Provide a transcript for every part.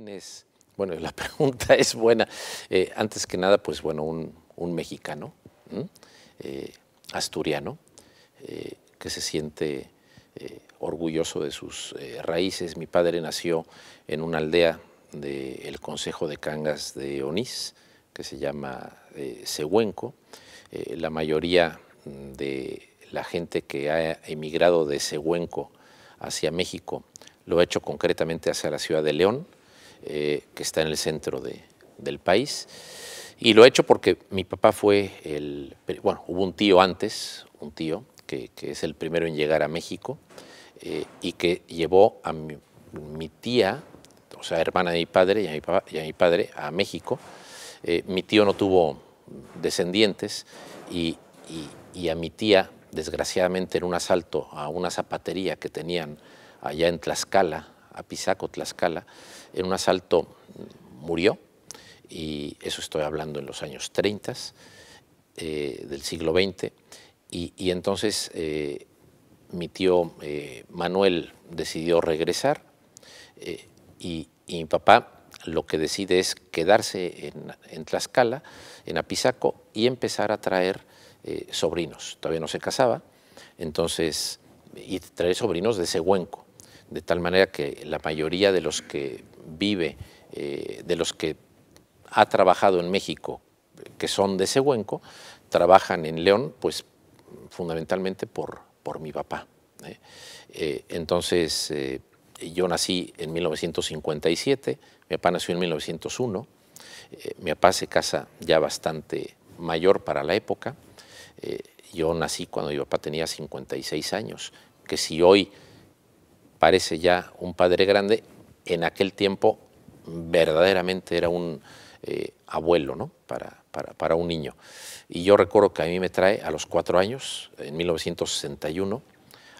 ¿Quién es? Bueno, la pregunta es buena. Antes que nada, pues bueno, un mexicano, asturiano, que se siente orgulloso de sus raíces. Mi padre nació en una aldea del Concejo de Cangas de Onís, que se llama Cehuenco. La mayoría de la gente que ha emigrado de Cehuenco hacia México lo ha hecho concretamente hacia la ciudad de León, que está en el centro del país. Y lo he hecho porque mi papá fue bueno, hubo un tío antes, un tío que es el primero en llegar a México y que llevó a mi tía, o sea, hermana de mi padre y a mi padre a México. Mi tío no tuvo descendientes y a mi tía, desgraciadamente, en un asalto a una zapatería que tenían allá en Tlaxcala, Apizaco, Tlaxcala, en un asalto murió, y eso estoy hablando en los años 30 del siglo XX, y entonces mi tío Manuel decidió regresar y mi papá lo que decide es quedarse en Tlaxcala, en Apizaco, y empezar a traer sobrinos. Todavía no se casaba, entonces, y traer sobrinos de Cehuenco, de tal manera que la mayoría de los que vive, de los que ha trabajado en México, que son de Cehuenco, trabajan en León, pues fundamentalmente por mi papá. Entonces, yo nací en 1957, mi papá nació en 1901, mi papá se casa ya bastante mayor para la época. Yo nací cuando mi papá tenía 56 años, que si hoy parece ya un padre grande, en aquel tiempo verdaderamente era un abuelo, ¿no? para un niño. Y yo recuerdo que a mí me trae a los 4 años, en 1961,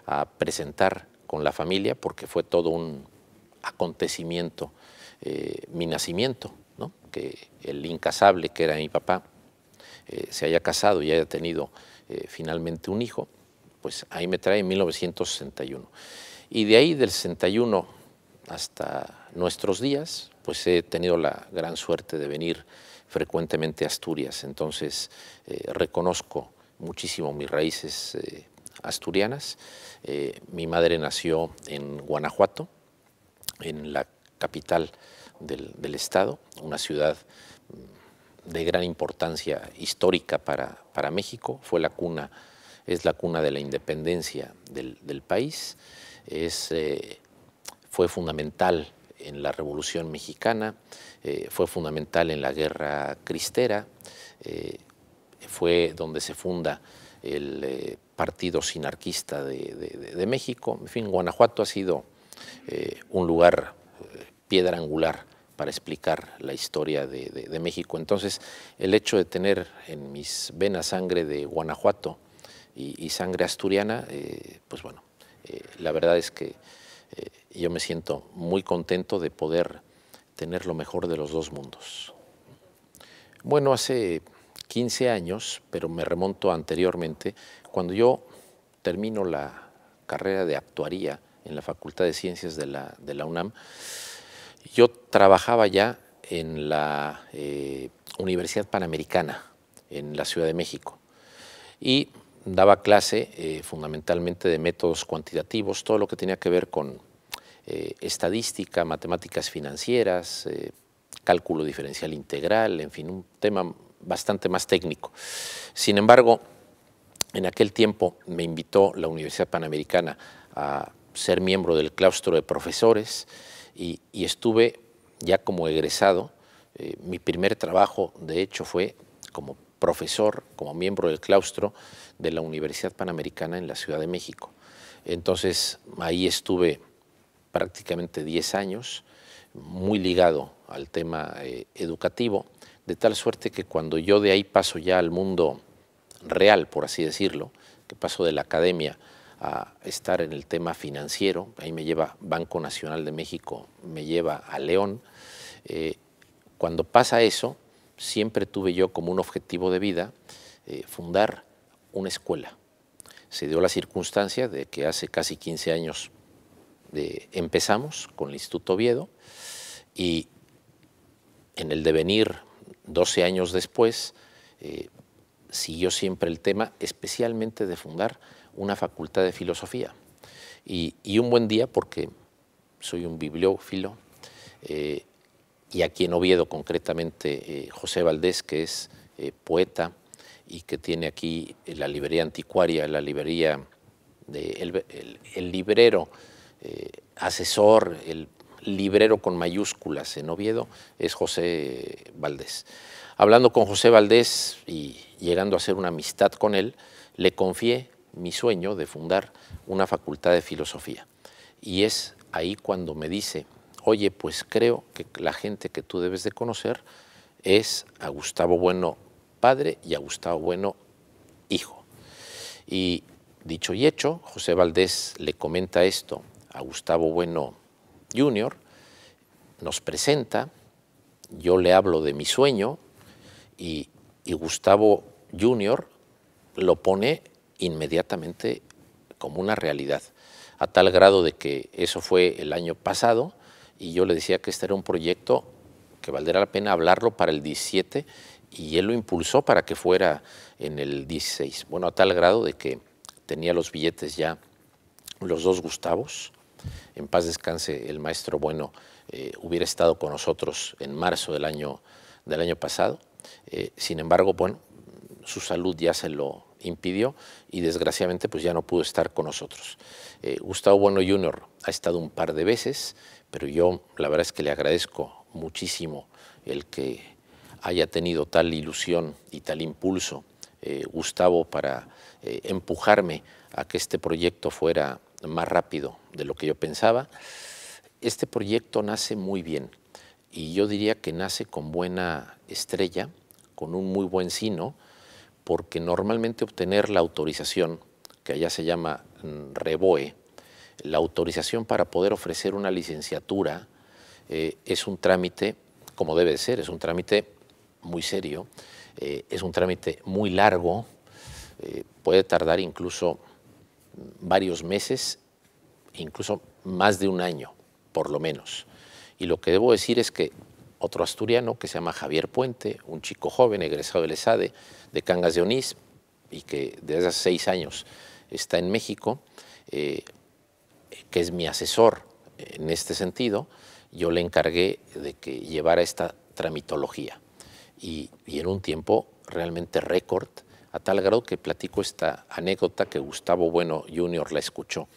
a presentar con la familia, porque fue todo un acontecimiento, mi nacimiento, ¿no? Que el incasable, que era mi papá, se haya casado y haya tenido finalmente un hijo, pues ahí me trae en 1961. Y de ahí, del 61 hasta nuestros días, pues he tenido la gran suerte de venir frecuentemente a Asturias. Entonces reconozco muchísimo mis raíces asturianas. Mi madre nació en Guanajuato, en la capital del estado, una ciudad de gran importancia histórica para México. Es la cuna de la independencia del país. Fue fundamental en la Revolución Mexicana, fue fundamental en la Guerra Cristera, fue donde se funda el Partido Sinarquista de México. En fin, Guanajuato ha sido un lugar piedra angular para explicar la historia de México. Entonces, el hecho de tener en mis venas sangre de Guanajuato y sangre asturiana, pues bueno, la verdad es que yo me siento muy contento de poder tener lo mejor de los dos mundos. Bueno, hace 15 años, pero me remonto anteriormente, cuando yo termino la carrera de actuaría en la Facultad de Ciencias de la UNAM, yo trabajaba ya en la Universidad Panamericana, en la Ciudad de México, y daba clase fundamentalmente de métodos cuantitativos, todo lo que tenía que ver con estadística, matemáticas financieras, cálculo diferencial integral, en fin, un tema bastante más técnico. Sin embargo, en aquel tiempo me invitó la Universidad Panamericana a ser miembro del claustro de profesores y estuve ya como egresado. Mi primer trabajo, de hecho, fue como profesor, como miembro del claustro de la Universidad Panamericana en la Ciudad de México. Entonces, ahí estuve prácticamente 10 años, muy ligado al tema educativo, de tal suerte que cuando yo de ahí paso ya al mundo real, por así decirlo, que paso de la academia a estar en el tema financiero, ahí me lleva Banco Nacional de México, me lleva a León. Cuando pasa eso, siempre tuve yo como un objetivo de vida fundar una escuela. Se dio la circunstancia de que hace casi 15 años empezamos con el Instituto Oviedo Y en el devenir, 12 años después, siguió siempre el tema, especialmente de fundar una facultad de filosofía. Y un buen día, porque soy un bibliófilo, y aquí en Oviedo concretamente José Valdés, que es poeta y que tiene aquí la librería anticuaria, la librería, el librero, asesor, el librero con mayúsculas en Oviedo, es José Valdés. Hablando con José Valdés y llegando a hacer una amistad con él, le confié mi sueño de fundar una facultad de filosofía. Y es ahí cuando me dice, oye, pues creo que la gente que tú debes de conocer es a Gustavo Bueno padre y a Gustavo Bueno hijo. Y dicho y hecho, José Valdés le comenta esto a Gustavo Bueno Jr., nos presenta, yo le hablo de mi sueño y Gustavo Jr. lo pone inmediatamente como una realidad, a tal grado de que eso fue el año pasado y yo le decía que este era un proyecto que valdría la pena hablarlo para el 17 y él lo impulsó para que fuera en el 16. Bueno, a tal grado de que tenía los billetes ya los dos Gustavos. En paz descanse el maestro Bueno, hubiera estado con nosotros en marzo del año pasado. Sin embargo, bueno, su salud ya se lo impidió y desgraciadamente pues ya no pudo estar con nosotros. Gustavo Bueno Jr. ha estado un par de veces, pero yo la verdad es que le agradezco muchísimo el que haya tenido tal ilusión y tal impulso, Gustavo, para empujarme a que este proyecto fuera más rápido de lo que yo pensaba. Este proyecto nace muy bien y yo diría que nace con buena estrella, con un muy buen sino, porque normalmente obtener la autorización, que allá se llama REBOE, la autorización para poder ofrecer una licenciatura, es un trámite, como debe de ser, es un trámite muy serio, es un trámite muy largo, puede tardar incluso varios meses, incluso más de un año, por lo menos. Y lo que debo decir es que otro asturiano que se llama Javier Puente, un chico joven egresado del ESADE de Cangas de Onís y que desde hace 6 años está en México, que es mi asesor en este sentido, yo le encargué de que llevara esta tramitología y en un tiempo realmente récord, a tal grado que platico esta anécdota que Gustavo Bueno Jr. la escuchó.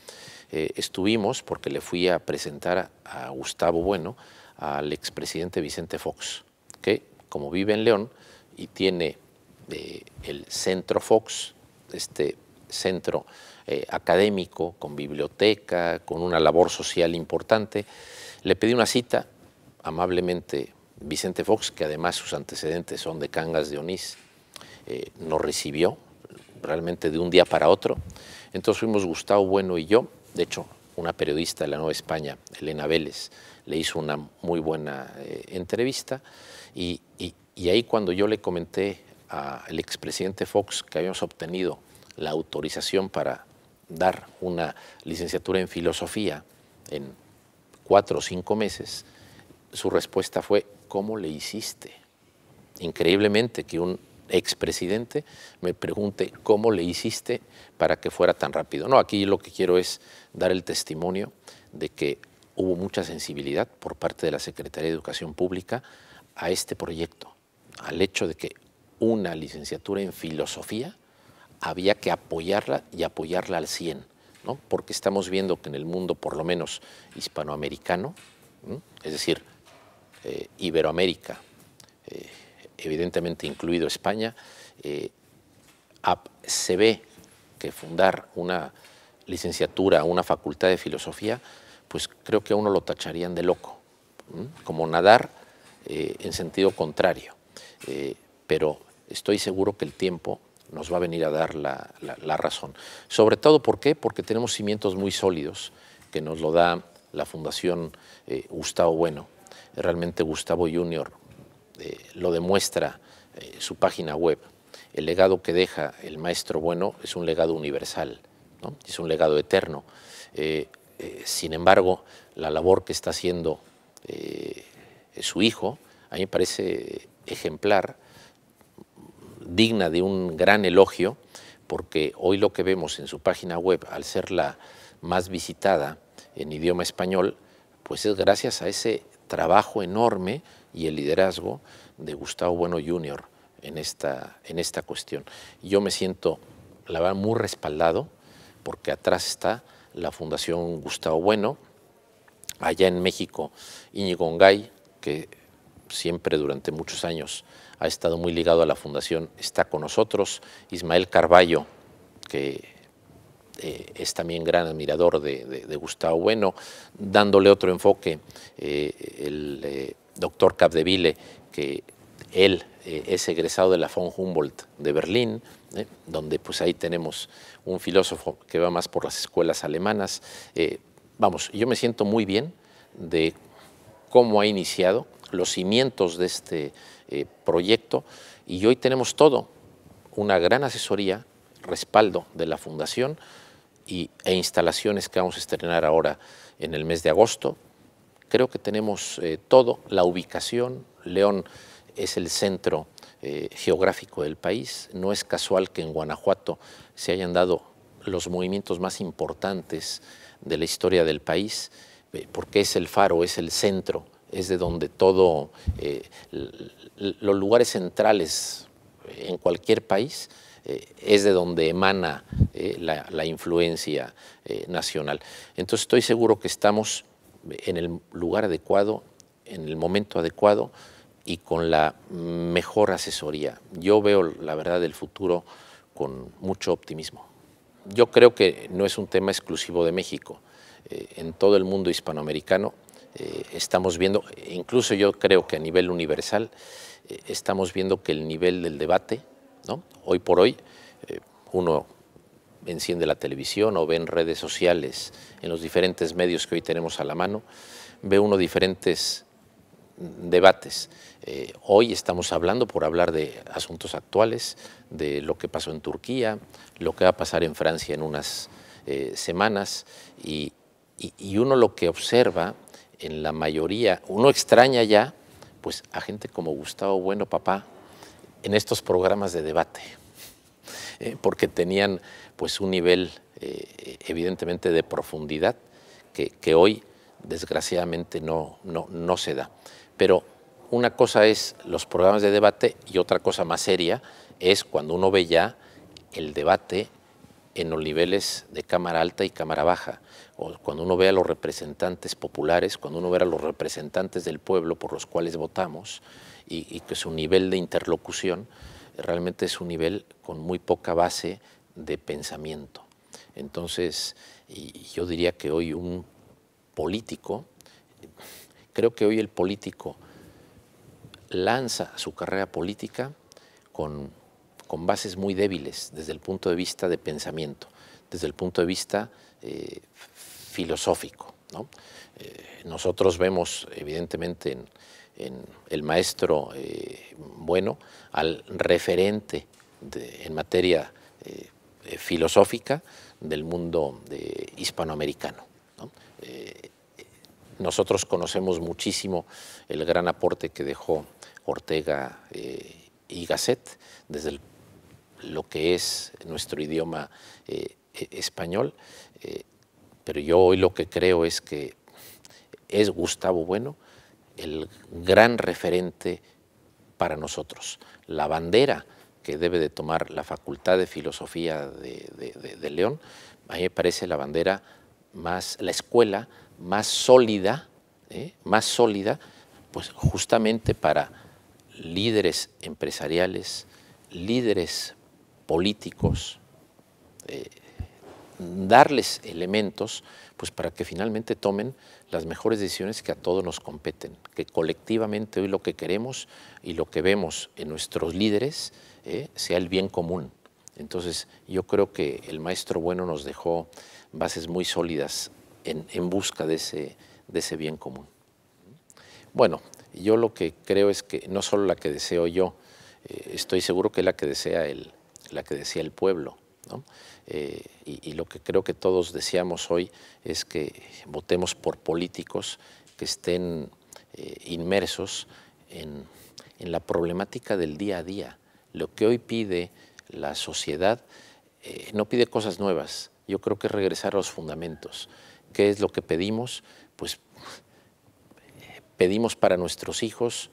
Estuvimos, porque le fui a presentar a Gustavo Bueno, al expresidente Vicente Fox, que como vive en León y tiene el Centro Fox, este centro académico con biblioteca, con una labor social importante, le pedí una cita, amablemente Vicente Fox, que además sus antecedentes son de Cangas de Onís, nos recibió realmente de un día para otro. Entonces fuimos Gustavo Bueno y yo, de hecho una periodista de la Nueva España, Elena Vélez, le hizo una muy buena entrevista y ahí cuando yo le comenté al expresidente Fox que habíamos obtenido la autorización para dar una licenciatura en filosofía en 4 o 5 meses, su respuesta fue, ¿cómo le hiciste? Increíblemente que un expresidente me pregunte cómo le hiciste para que fuera tan rápido. No, aquí lo que quiero es dar el testimonio de que hubo mucha sensibilidad por parte de la Secretaría de Educación Pública a este proyecto, al hecho de que una licenciatura en filosofía había que apoyarla y apoyarla al 100, ¿no? Porque estamos viendo que en el mundo, por lo menos hispanoamericano, ¿no? Es decir, Iberoamérica, evidentemente incluido España, se ve que fundar una licenciatura, una facultad de filosofía, pues creo que a uno lo tacharían de loco, como nadar en sentido contrario. Pero estoy seguro que el tiempo nos va a venir a dar la razón. Sobre todo, ¿por qué? Porque tenemos cimientos muy sólidos que nos lo da la Fundación Gustavo Bueno. Realmente Gustavo Jr. Lo demuestra su página web. El legado que deja el maestro Bueno es un legado universal, ¿no? Es un legado eterno. Sin embargo, la labor que está haciendo su hijo, a mí me parece ejemplar, digna de un gran elogio, porque hoy lo que vemos en su página web, al ser la más visitada en idioma español, pues es gracias a ese trabajo enorme y el liderazgo de Gustavo Bueno Jr. en esta cuestión. Yo me siento, la verdad, muy respaldado, porque atrás está la Fundación Gustavo Bueno, allá en México, Íñigo Ongay, que siempre durante muchos años ha estado muy ligado a la fundación, está con nosotros, Ismael Carballo, que es también gran admirador de Gustavo Bueno, dándole otro enfoque, el doctor Capdeville, que él es egresado de la von Humboldt de Berlín, donde pues ahí tenemos un filósofo que va más por las escuelas alemanas. Vamos, yo me siento muy bien de cómo ha iniciado los cimientos de este proyecto, y hoy tenemos todo, una gran asesoría, respaldo de la Fundación e instalaciones que vamos a estrenar ahora en el mes de agosto. Creo que tenemos todo, la ubicación. León es el centro geográfico del país. No es casual que en Guanajuato se hayan dado los movimientos más importantes de la historia del país, porque es el faro, es el centro, es de donde todo, los lugares centrales en cualquier país, es de donde emana la influencia nacional. Entonces estoy seguro que estamos en el lugar adecuado, en el momento adecuado y con la mejor asesoría. Yo veo, la verdad, el futuro con mucho optimismo. Yo creo que no es un tema exclusivo de México. En todo el mundo hispanoamericano estamos viendo, incluso yo creo que a nivel universal, estamos viendo que el nivel del debate, ¿no? Hoy por hoy, uno enciende la televisión o ve en redes sociales, en los diferentes medios que hoy tenemos a la mano, ve uno diferentes debates. Hoy estamos hablando por hablar de asuntos actuales, de lo que pasó en Turquía, lo que va a pasar en Francia en unas semanas, y uno lo que observa en la mayoría, uno extraña ya pues a gente como Gustavo Bueno, papá, en estos programas de debate, porque tenían pues un nivel evidentemente de profundidad que hoy desgraciadamente no se da. Pero una cosa es los programas de debate y otra cosa más seria es cuando uno ve ya el debate en los niveles de Cámara Alta y Cámara Baja, o cuando uno ve a los representantes populares, cuando uno ve a los representantes del pueblo por los cuales votamos, y que su nivel de interlocución realmente es un nivel con muy poca base de pensamiento. Entonces, yo diría que hoy un político, creo que hoy el político lanza su carrera política con bases muy débiles desde el punto de vista de pensamiento, desde el punto de vista filosófico, ¿no? Nosotros vemos evidentemente en el maestro Bueno al referente en materia filosófica del mundo hispanoamericano, ¿no? Nosotros conocemos muchísimo el gran aporte que dejó Ortega y Gasset desde lo que es nuestro idioma español, pero yo hoy lo que creo es que es Gustavo Bueno el gran referente para nosotros, la bandera que debe de tomar la Facultad de Filosofía de León. A mí me parece la bandera más, la escuela más sólida, pues justamente para líderes empresariales, líderes políticos, darles elementos pues para que finalmente tomen las mejores decisiones que a todos nos competen, que colectivamente hoy lo que queremos y lo que vemos en nuestros líderes sea el bien común. Entonces yo creo que el maestro Bueno nos dejó bases muy sólidas en busca de ese bien común. Bueno, yo lo que creo es que no solo la que deseo yo, estoy seguro que es la que desea el pueblo, ¿no? Y lo que creo que todos deseamos hoy es que votemos por políticos que estén inmersos en la problemática del día a día. Lo que hoy pide la sociedad no pide cosas nuevas. Yo creo que es regresar a los fundamentos. ¿Qué es lo que pedimos? Pues pedimos para nuestros hijos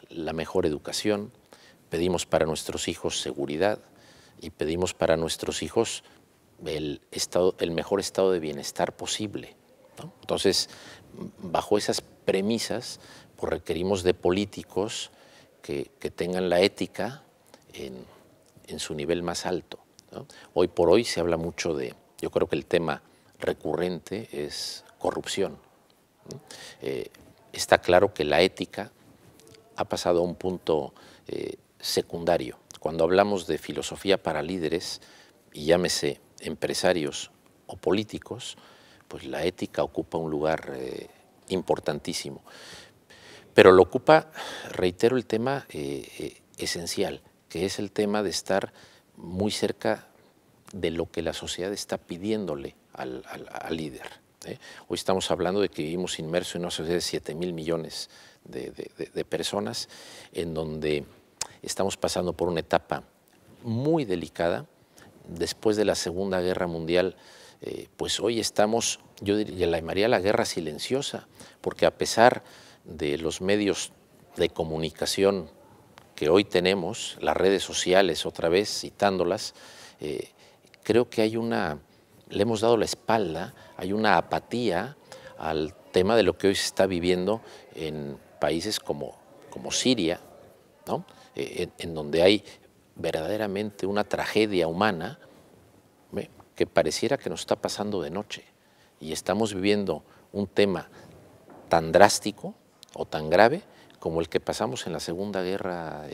la mejor educación, pedimos para nuestros hijos seguridad y pedimos para nuestros hijos el mejor estado de bienestar posible, ¿no? Entonces, bajo esas premisas, pues requerimos de políticos que tengan la ética en su nivel más alto, ¿no? Hoy por hoy se habla mucho yo creo que el tema recurrente es corrupción, ¿no? Está claro que la ética ha pasado a un punto secundario. Cuando hablamos de filosofía para líderes, y llámese empresarios o políticos, pues la ética ocupa un lugar importantísimo. Pero lo ocupa, reitero, el tema esencial, que es el tema de estar muy cerca de lo que la sociedad está pidiéndole al líder. Hoy estamos hablando de que vivimos inmersos en una sociedad de 7,000 millones de personas, en donde estamos pasando por una etapa muy delicada. Después de la Segunda Guerra Mundial, pues hoy estamos, yo llamaría la guerra silenciosa, porque a pesar de los medios de comunicación que hoy tenemos, las redes sociales, otra vez citándolas, creo que le hemos dado la espalda, hay una apatía al tema de lo que hoy se está viviendo en países como Siria, ¿no? En donde hay verdaderamente una tragedia humana que pareciera que nos está pasando de noche, y estamos viviendo un tema tan drástico o tan grave como el que pasamos en la Segunda Guerra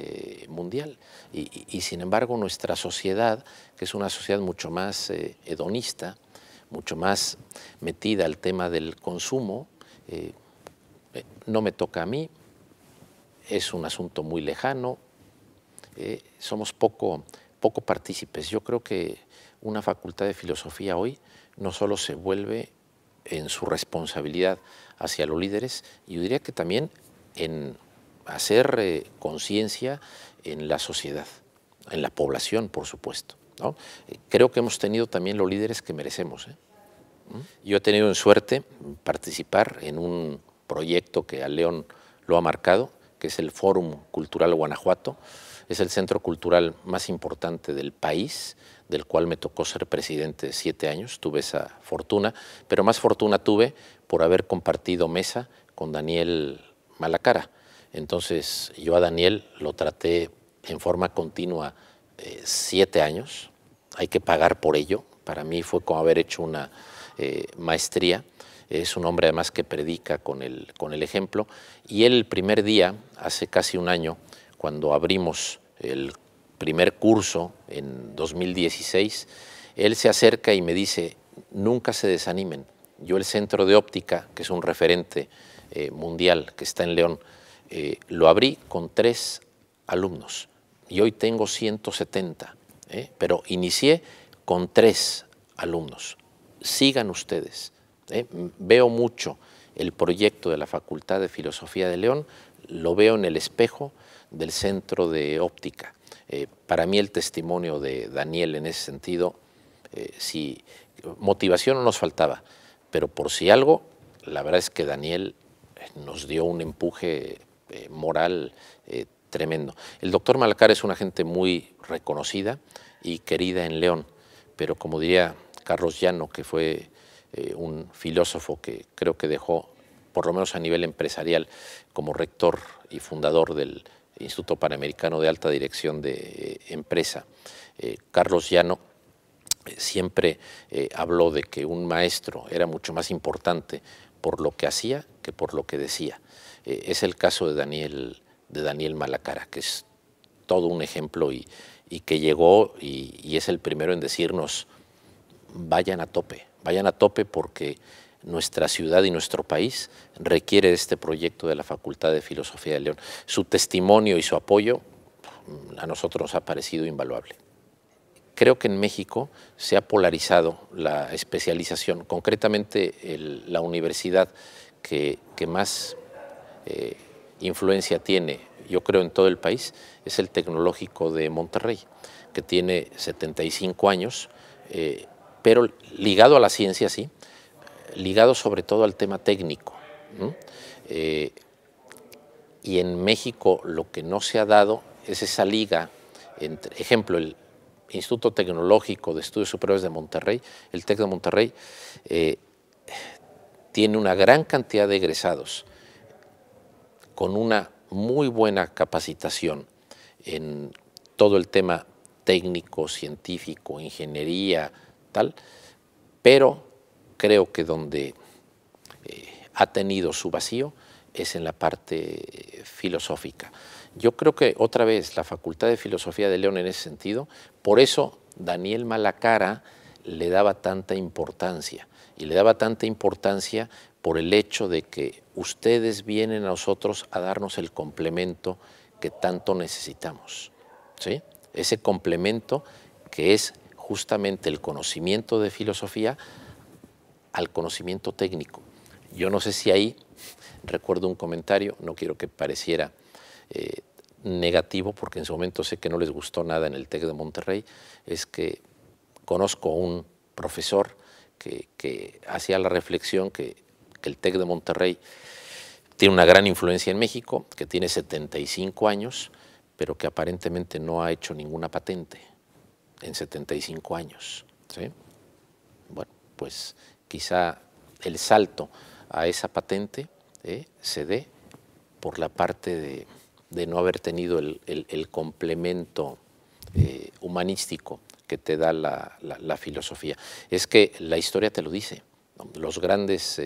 Mundial. Y sin embargo nuestra sociedad, que es una sociedad mucho más hedonista, mucho más metida al tema del consumo, no me toca a mí, es un asunto muy lejano, somos poco partícipes. Yo creo que una facultad de filosofía hoy no solo se vuelve en su responsabilidad hacia los líderes, yo diría que también en hacer conciencia en la sociedad, en la población, por supuesto, ¿no? Creo que hemos tenido también los líderes que merecemos. Yo he tenido en suerte participar en un proyecto que a León lo ha marcado, que es el Fórum Cultural Guanajuato. Es el centro cultural más importante del país, del cual me tocó ser presidente 7 años, tuve esa fortuna, pero más fortuna tuve por haber compartido mesa con Daniel Malacara. Entonces yo a Daniel lo traté en forma continua 7 años, hay que pagar por ello, para mí fue como haber hecho una maestría. Es un hombre además que predica con el ejemplo, y él el primer día, hace casi un año, cuando abrimos el primer curso en 2016, él se acerca y me dice: nunca se desanimen, yo el Centro de Óptica, que es un referente mundial que está en León, lo abrí con 3 alumnos y hoy tengo 170, pero inicié con 3 alumnos. Sigan ustedes. Veo mucho el proyecto de la Facultad de Filosofía de León, lo veo en el espejo del Centro de Óptica. Para mí el testimonio de Daniel en ese sentido, si motivación no nos faltaba, pero por si algo, la verdad es que Daniel nos dio un empuje moral tremendo. El doctor Malacara es una gente muy reconocida y querida en León, pero como diría Carlos Llano, que fue un filósofo que creo que dejó, por lo menos a nivel empresarial, como rector y fundador del Instituto Panamericano de Alta Dirección de Empresa, Carlos Llano, siempre habló de que un maestro era mucho más importante por lo que hacía que por lo que decía. Es el caso de Daniel Malacara, que es todo un ejemplo y que llegó y es el primero en decirnos: vayan a tope porque nuestra ciudad y nuestro país requiere de este proyecto de la Facultad de Filosofía de León. Su testimonio y su apoyo a nosotros nos ha parecido invaluable. Creo que en México se ha polarizado la especialización, concretamente la universidad que más influencia tiene, yo creo, en todo el país, es el Tecnológico de Monterrey, que tiene 75 años, pero ligado a la ciencia, sí, ligado sobre todo al tema técnico, ¿no? Y en México lo que no se ha dado es esa liga entre, ejemplo, el Instituto Tecnológico de Estudios Superiores de Monterrey, el TEC de Monterrey, tiene una gran cantidad de egresados con una muy buena capacitación en todo el tema técnico, científico, ingeniería, tal, pero creo que donde ha tenido su vacío es en la parte filosófica. Yo creo que otra vez la Facultad de Filosofía de León en ese sentido, por eso Daniel Malacara le daba tanta importancia, y le daba tanta importancia por el hecho de que ustedes vienen a nosotros a darnos el complemento que tanto necesitamos, ¿sí? Ese complemento que es justamente el conocimiento de filosofía al conocimiento técnico. Yo no sé si ahí, recuerdo un comentario, no quiero que pareciera negativo, porque en su momento sé que no les gustó nada en el TEC de Monterrey, es que conozco a un profesor que hacía la reflexión que el TEC de Monterrey tiene una gran influencia en México, que tiene 75 años, pero que aparentemente no ha hecho ninguna patente en 75 años, ¿sí? Bueno, pues quizá el salto a esa patente se dé por la parte de no haber tenido el complemento humanístico que te da la filosofía. Es que la historia te lo dice, ¿no? Los grandes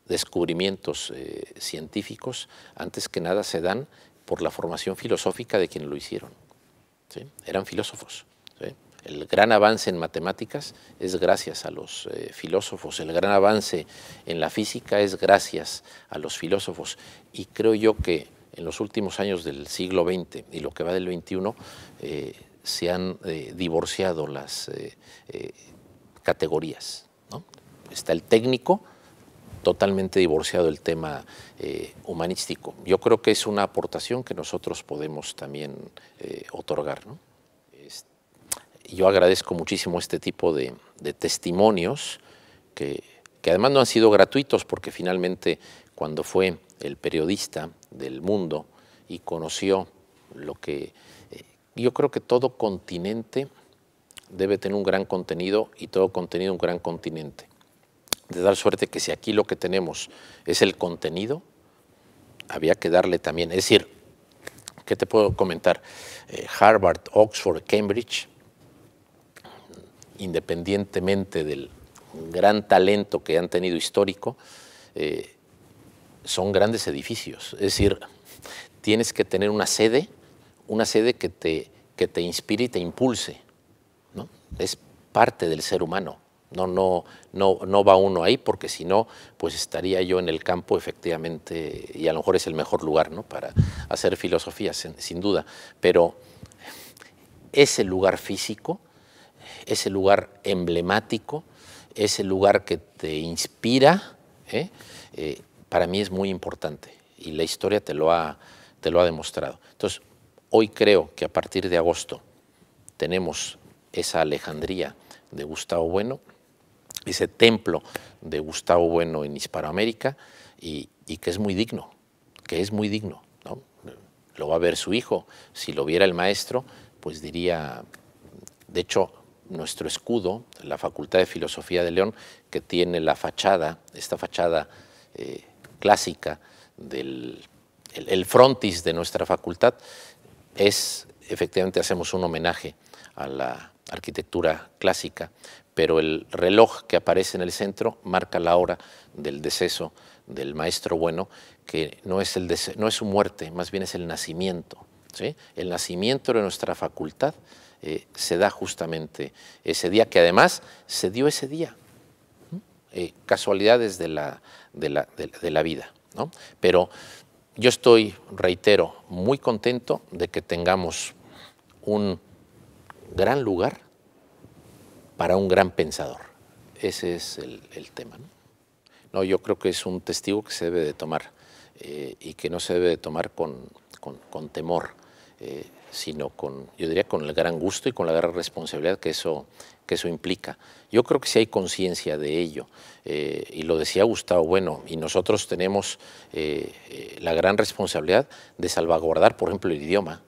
descubrimientos científicos, antes que nada, se dan por la formación filosófica de quienes lo hicieron, ¿sí? Eran filósofos, ¿sí? El gran avance en matemáticas es gracias a los filósofos, el gran avance en la física es gracias a los filósofos, y creo yo que en los últimos años del siglo XX y lo que va del XXI se han divorciado las categorías, ¿no? Está el técnico, totalmente divorciado del tema humanístico. Yo creo que es una aportación que nosotros podemos también otorgar, ¿no? Yo agradezco muchísimo este tipo de testimonios que además no han sido gratuitos, porque finalmente cuando fue el periodista del Mundo y conoció lo que yo creo que todo continente debe tener un gran contenido, y todo contenido un gran continente. De dar suerte que si aquí lo que tenemos es el contenido, había que darle también, es decir, ¿qué te puedo comentar? Harvard, Oxford, Cambridge, independientemente del gran talento que han tenido histórico, son grandes edificios. Es decir, tienes que tener una sede que te inspire y te impulse, ¿no? Es parte del ser humano. No va uno ahí, porque si no, pues estaría yo en el campo efectivamente, y a lo mejor es el mejor lugar, ¿no?, para hacer filosofía, sin duda. Pero ese lugar físico, ese lugar emblemático, ese lugar que te inspira, para mí es muy importante, y la historia te lo ha demostrado. Entonces, hoy creo que a partir de agosto tenemos esa Alejandría de Gustavo Bueno, ese templo de Gustavo Bueno en Hispanoamérica, y que es muy digno, ¿no? Lo va a ver su hijo. Si lo viera el maestro, pues diría, de hecho, nuestro escudo, la Facultad de Filosofía de León, que tiene la fachada, esta fachada clásica el frontis de nuestra facultad, efectivamente hacemos un homenaje a la arquitectura clásica, pero el reloj que aparece en el centro marca la hora del deceso del maestro Bueno, que no es su muerte, más bien es el nacimiento, ¿sí? El nacimiento de nuestra facultad se da justamente ese día, que además se dio ese día, casualidades de la vida, ¿no? Pero yo estoy, reitero, muy contento de que tengamos un gran lugar para un gran pensador. Ese es el tema, ¿no? No, yo creo que es un testigo que se debe de tomar y que no se debe de tomar con temor, sino yo diría, con el gran gusto y con la gran responsabilidad que eso implica. Yo creo que sí hay conciencia de ello, y lo decía Gustavo Bueno, y nosotros tenemos la gran responsabilidad de salvaguardar, por ejemplo, el idioma,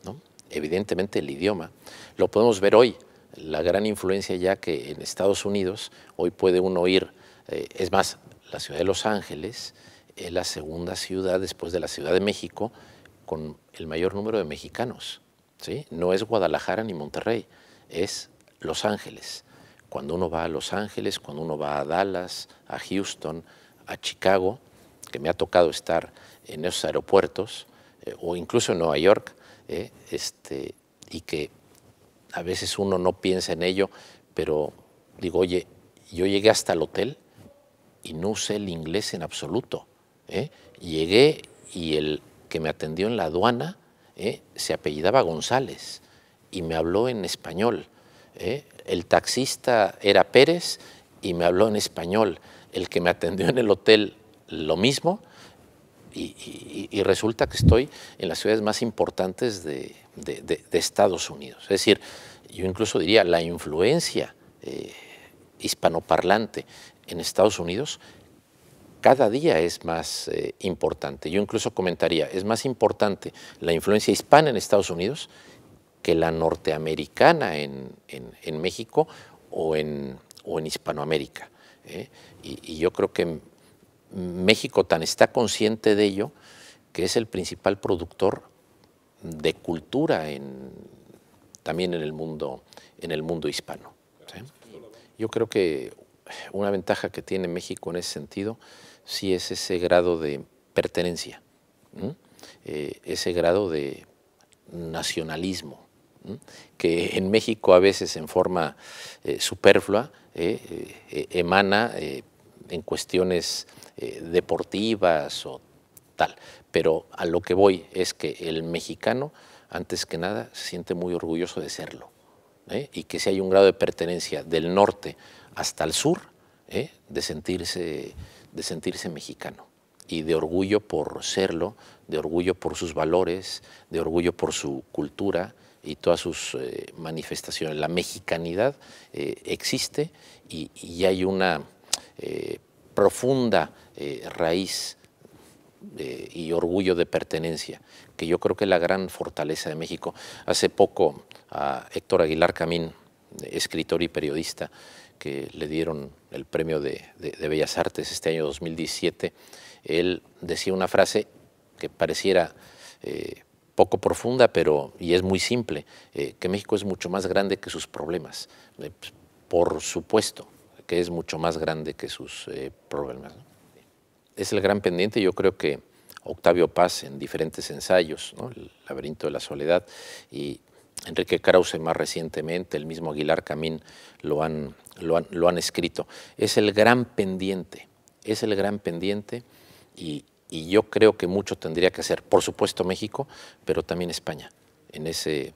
¿no? Evidentemente el idioma. Lo podemos ver hoy, la gran influencia ya que en Estados Unidos hoy puede uno ir, es más, la ciudad de Los Ángeles es la segunda ciudad después de la Ciudad de México con el mayor número de mexicanos, ¿sí? No es Guadalajara ni Monterrey, es Los Ángeles. Cuando uno va a Los Ángeles, cuando uno va a Dallas, a Houston, a Chicago, que me ha tocado estar en esos aeropuertos, o incluso en Nueva York, y que a veces uno no piensa en ello, pero digo, oye, yo llegué hasta el hotel y no usé el inglés en absoluto. Llegué y el que me atendió en la aduana se apellidaba González y me habló en español. El taxista era Pérez y me habló en español. El que me atendió en el hotel, lo mismo. Y resulta que estoy en las ciudades más importantes de Estados Unidos. Es decir, yo incluso diría la influencia hispanoparlante en Estados Unidos cada día es más importante. Yo incluso comentaría, es más importante la influencia hispana en Estados Unidos que la norteamericana en México o en Hispanoamérica. Y yo creo que México tan está consciente de ello que es el principal productor de cultura también en el mundo hispano, ¿sí? Yo creo que una ventaja que tiene México en ese sentido sí es ese grado de pertenencia, ese grado de nacionalismo, que en México a veces en forma superflua emana en cuestiones deportivas o tal, pero a lo que voy es que el mexicano, antes que nada, se siente muy orgulloso de serlo, y que si hay un grado de pertenencia del norte hasta el sur, de sentirse mexicano y de orgullo por serlo, de orgullo por sus valores, de orgullo por su cultura y todas sus manifestaciones. La mexicanidad existe y hay una profunda raíz y orgullo de pertenencia, que yo creo que es la gran fortaleza de México. Hace poco a Héctor Aguilar Camín, escritor y periodista, que le dieron el premio de Bellas Artes este año 2017, él decía una frase que pareciera poco profunda, y es muy simple, que México es mucho más grande que sus problemas. Por supuesto que es mucho más grande que sus problemas, ¿no? Es el gran pendiente. Yo creo que Octavio Paz en diferentes ensayos, ¿no? El laberinto de la soledad, y Enrique Krause más recientemente, el mismo Aguilar Camín lo han escrito. Es el gran pendiente, y yo creo que mucho tendría que hacer, por supuesto México, pero también España, en ese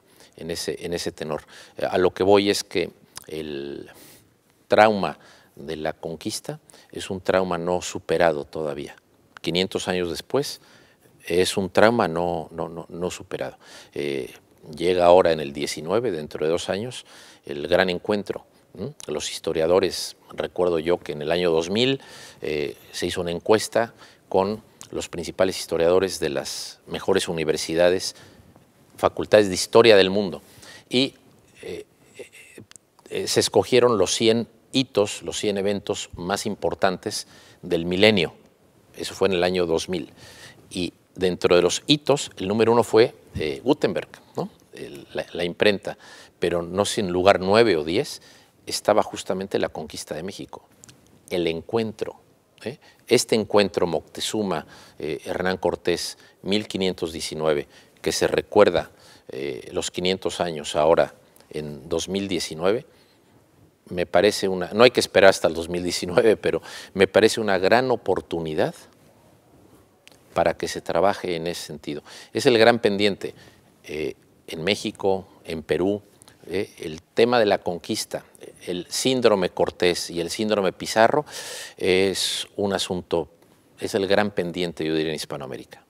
tenor. A lo que voy es que el trauma de la conquista es un trauma no superado todavía. 500 años después es un trauma no superado. Llega ahora en el 19, dentro de 2 años, el gran encuentro. Los historiadores, recuerdo yo que en el año 2000 se hizo una encuesta con los principales historiadores de las mejores universidades, facultades de historia del mundo, y se escogieron los 100 hitos, los 100 eventos más importantes del milenio. Eso fue en el año 2000. Y dentro de los hitos, el número 1 fue Gutenberg, ¿no? La imprenta, pero no sin lugar 9 o 10 estaba justamente la conquista de México, el encuentro. Este encuentro Moctezuma, Hernán Cortés, 1519, que se recuerda los 500 años ahora en 2019, me parece no hay que esperar hasta el 2019, pero me parece una gran oportunidad para que se trabaje en ese sentido. Es el gran pendiente en México, en Perú, el tema de la conquista, el síndrome Cortés y el síndrome Pizarro es un asunto es el gran pendiente, yo diría, en Hispanoamérica.